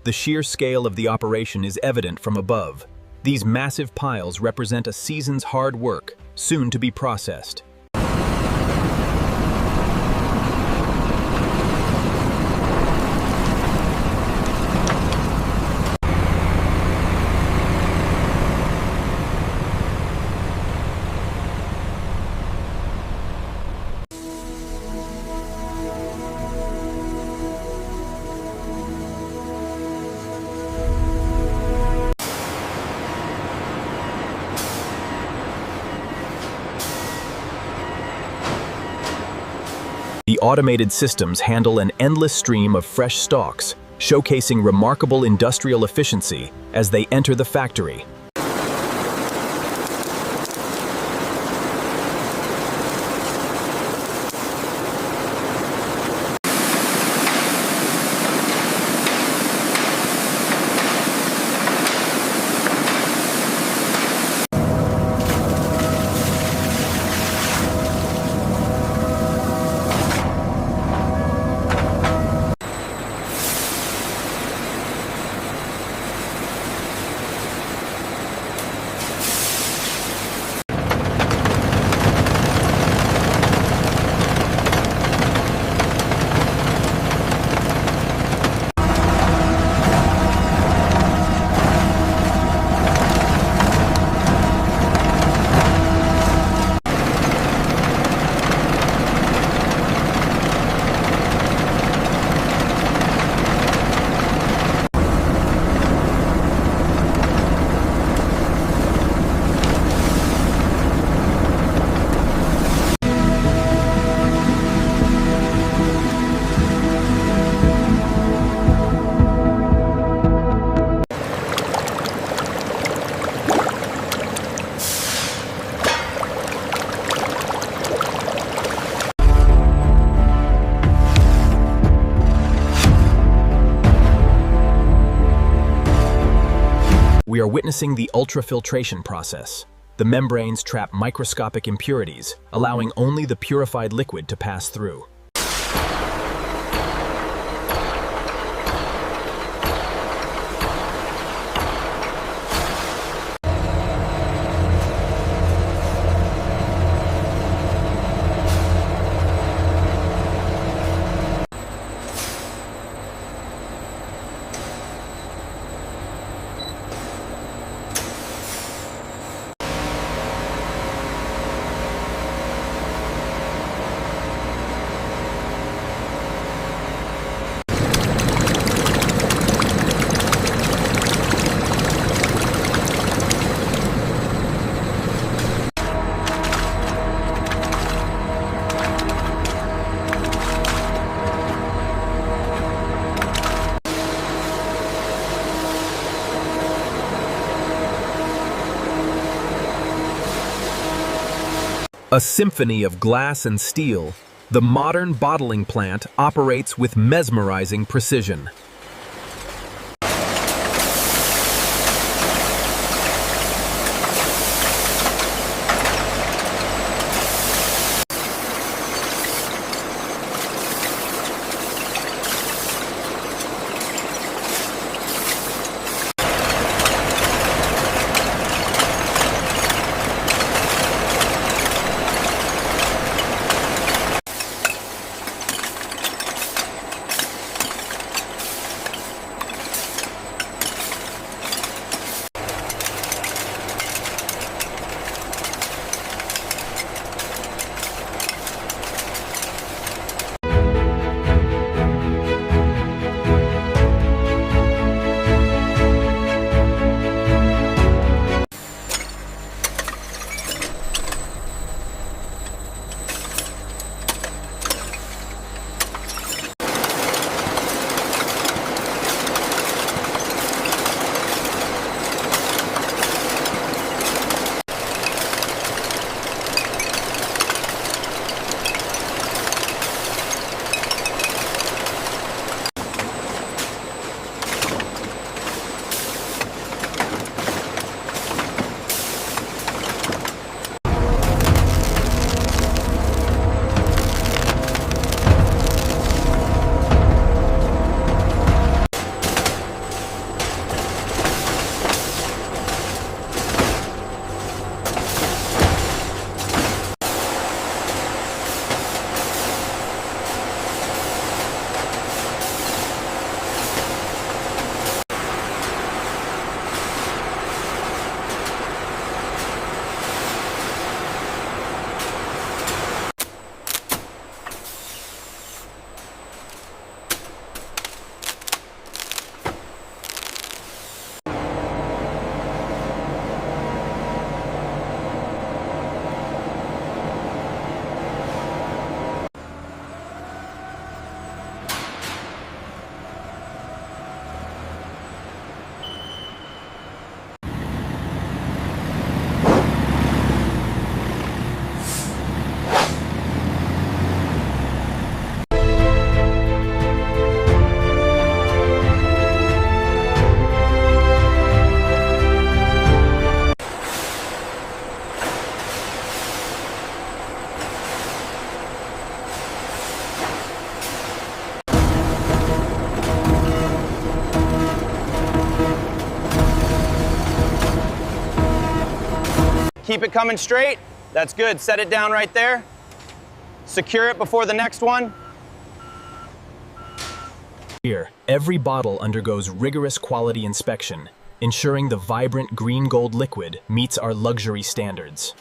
The sheer scale of the operation is evident from above. These massive piles represent a season's hard work, soon to be processed. The automated systems handle an endless stream of fresh stalks, showcasing remarkable industrial efficiency as they enter the factory. We are witnessing the ultrafiltration process. The membranes trap microscopic impurities, allowing only the purified liquid to pass through. A symphony of glass and steel, the modern bottling plant operates with mesmerizing precision. Keep it coming straight. That's good. Set it down right there. Secure it before the next one. Here, every bottle undergoes rigorous quality inspection, ensuring the vibrant green gold liquid meets our luxury standards.